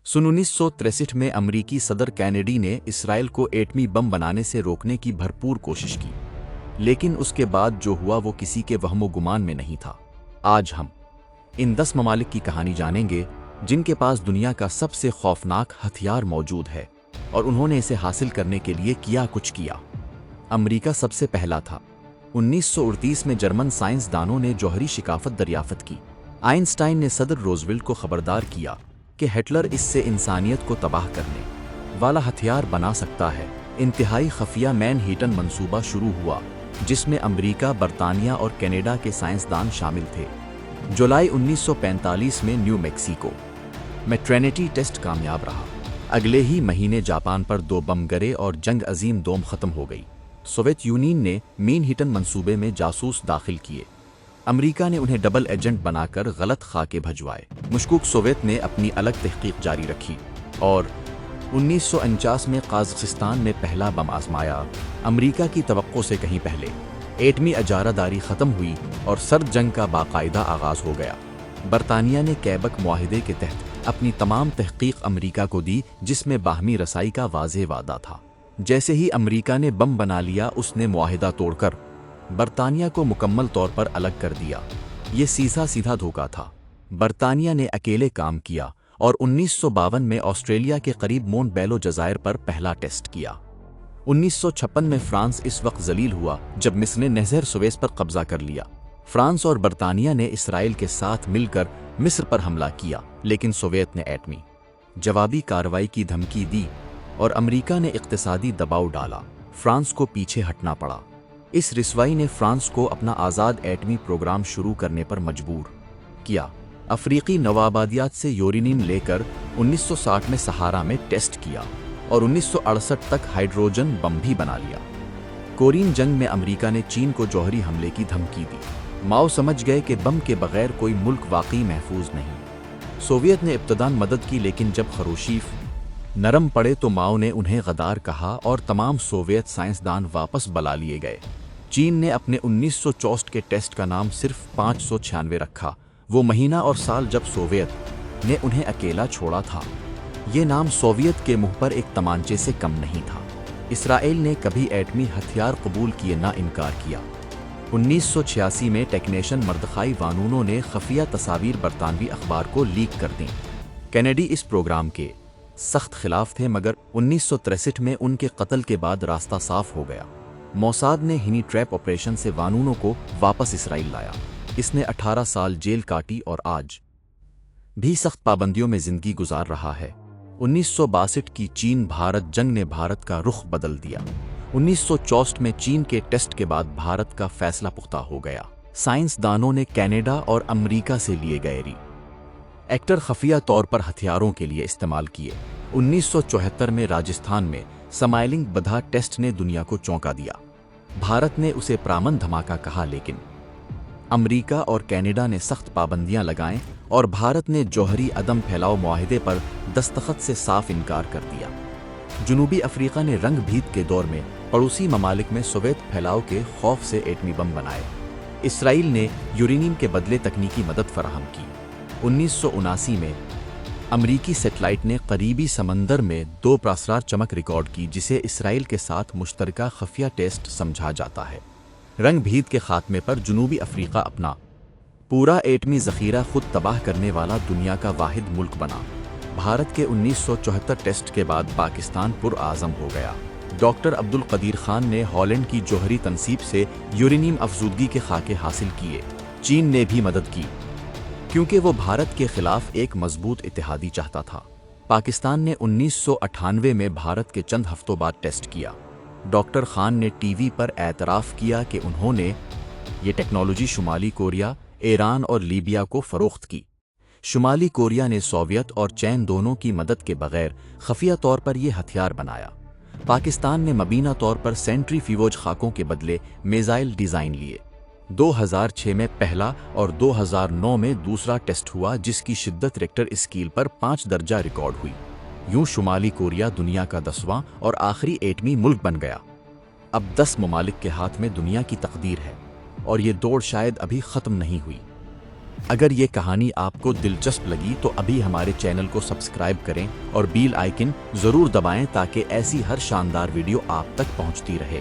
सन 1963 में अमरीकी सदर कैनेडी ने इसराइल को एटमी बम बनाने से रोकने की भरपूर कोशिश की, लेकिन उसके बाद जो हुआ वो किसी के वहमो गुमान में नहीं था। आज हम इन 10 ममालिक की कहानी जानेंगे जिनके पास दुनिया का सबसे खौफनाक हथियार मौजूद है और उन्होंने इसे हासिल करने के लिए कुछ किया। अमरीका सबसे पहला था। 1938 में जर्मन साइंसदानों ने जौहरी शिकाफत दरियाफ्त की। आइंस्टाइन ने सदर रोजवेल्ट को खबरदार किया कि हिटलर इससे इंसानियत को तबाह करने वाला हथियार बना सकता है। इंतहाई खफिया मैनहट्टन मंसूबा शुरू हुआ जिसमें अमेरिका, बरतानिया और कनाडा के साइंसदान शामिल थे। जुलाई 1945 में न्यू मैक्सिको में ट्रिनिटी टेस्ट कामयाब रहा। अगले ही महीने जापान पर 2 बम गिरे और जंग अजीम दोम खत्म हो गई। सोवियत यूनियन ने मैनहट्टन मंसूबे में जासूस दाखिल किए। अमेरिका ने उन्हें डबल एजेंट बनाकर गलत खाके भिजवाए। मशकूक सोवियत ने अपनी अलग तहकीक जारी रखी और 1949 में कजाकिस्तान में पहला बम आजमाया। अमेरिका की तवक्को से कहीं पहले एटमी अजारादारी ख़त्म हुई और सर्द जंग का बाकायदा आगाज़ हो गया। बरतानिया ने कैबक मुआहिदे के तहत अपनी तमाम तहकीक अमेरिका को दी, जिसमें बाहमी रसाई का वाज़े वादा था। जैसे ही अमेरिका ने बम बना लिया, उसने मुआहिदा तोड़कर बरतानिया को मुकम्मल तौर पर अलग कर दिया। ये सीधा धोखा था। बरतानिया ने अकेले काम किया और 1952 में ऑस्ट्रेलिया के करीब मोंटबेलो जज़ायर पर पहला टेस्ट किया। 1956 में फ्रांस इस वक्त जलील हुआ जब मिस्र ने नहर सुवेज पर कब्जा कर लिया। फ्रांस और बरतानिया ने इसराइल के साथ मिलकर मिस्र पर हमला किया, लेकिन सोवियत ने एटमी जवाबी कार्रवाई की धमकी दी और अमेरिका ने इक्तिसादी दबाव डाला। फ्रांस को पीछे हटना पड़ा। इस रिसवाई ने फ्रांस को अपना आज़ाद एटमी प्रोग्राम शुरू करने पर मजबूर किया। अफ्रीकी नवाबादियात से यूरेनियम लेकर 1960 में सहारा में टेस्ट किया और 1968 तक हाइड्रोजन बम भी बना लिया। कोरियन जंग में अमेरिका ने चीन को जौहरी हमले की धमकी दी। माओ समझ गए कि बम के बगैर कोई मुल्क वाकई महफूज नहीं। सोवियत ने इब्तदान मदद की, लेकिन जब खरोशीफ नरम पड़े तो माओ ने उन्हें गद्दार कहा और तमाम सोवियत साइंसदान वापस बुला लिए गए। चीन ने अपने 1964 के टेस्ट का नाम सिर्फ 596 रखा, वो महीना और साल जब सोवियत ने उन्हें अकेला छोड़ा था। ये नाम सोवियत के मुंह पर एक तमांचे से कम नहीं था। इसराइल ने कभी एटमी हथियार कबूल किए ना इनकार किया। 1986 में टेक्नीशियन मर्दखाई वानूनो ने खफिया तस्वीर बरतानवी अखबार को लीक कर दी। कैनेडी इस प्रोग्राम के सख्त खिलाफ थे, मगर 1963 में उनके कत्ल के बाद रास्ता साफ हो गया। मोसाद ने हनी ट्रैप ऑपरेशन से वानूनो को वापस इसराइल लाया। इसने 18 साल जेल काटी और आज भी सख्त पाबंदियों में जिंदगी गुजार रहा है। 1962 की चीन भारत जंग ने भारत का रुख बदल दिया। 1964 में चीन के टेस्ट के बाद भारत का फैसला पुख्ता हो गया। साइंसदानों ने कनाडा और अमेरिका से लिए गए एक्टर खफिया तौर पर हथियारों के लिए इस्तेमाल किए। 1974 में राजस्थान में स्माइलिंग बधा टेस्ट ने दुनिया को चौंका दिया। भारत ने उसे प्रामन धमाका कहा, लेकिन अमेरिका और कनाडा ने सख्त पाबंदियां लगाएं और भारत ने जौहरी अदम फैलाव मुआहिदे पर दस्तखत से साफ इनकार कर दिया। जनूबी अफ्रीका ने रंग भीत के दौर में पड़ोसी ममालिक में सोवियत फैलाव के खौफ से एटमी बम बनाए। इसराइल ने यूरेनियम के बदले तकनीकी मदद फराहम की। 1979 में अमरीकी सैटेलाइट ने करीबी समंदर में 2 प्रासरार चमक रिकॉर्ड की, जिसे इसराइल के साथ मुश्तरका खफिया टेस्ट समझा जाता है। रंग भीत के खात्मे पर जनूबी अफ्रीका अपना पूरा एटमी ज़ख़ीरा खुद तबाह करने वाला दुनिया का वाहिद मुल्क बना। भारत के 1974 टेस्ट के बाद पाकिस्तान पुरआज़म हो गया। डॉक्टर अब्दुल कदीर खान ने हॉलैंड की जौहरी तनसीब से यूरेनियम अफजूदगी के खाके हासिल किए। चीन ने भी मदद की क्योंकि वो भारत के खिलाफ एक मजबूत इत्तेहादी चाहता था। पाकिस्तान ने 1998 में भारत के चंद हफ्तों बाद टेस्ट किया। डॉक्टर खान ने टीवी पर एतराफ़ किया कि उन्होंने ये टेक्नोलॉजी शुमाली कोरिया, ईरान और लीबिया को फ़रोख्त की। शुमाली कोरिया ने सोवियत और चीन दोनों की मदद के बगैर खफिया तौर पर यह हथियार बनाया। पाकिस्तान ने मबीना तौर पर सेंट्रीफ्यूज खाकों के बदले मिसाइल डिज़ाइन लिए। 2006 में पहला और 2009 में दूसरा टेस्ट हुआ, जिसकी शिद्दत रिक्टर स्केल पर 5 दर्जा रिकॉर्ड हुई। यूं शुमाली कोरिया दुनिया का 10वां और आखिरी एटमी मुल्क बन गया। अब 10 ममालिक के हाथ में दुनिया की तकदीर है और ये दौड़ शायद अभी ख़त्म नहीं हुई। اگر یہ کہانی آپ کو دلچسپ لگی تو ابھی ہمارے چینل کو سبسکرائب کریں اور بیل آئیکن ضرور دبائیں تاکہ ایسی ہر شاندار ویڈیو آپ تک پہنچتی رہے۔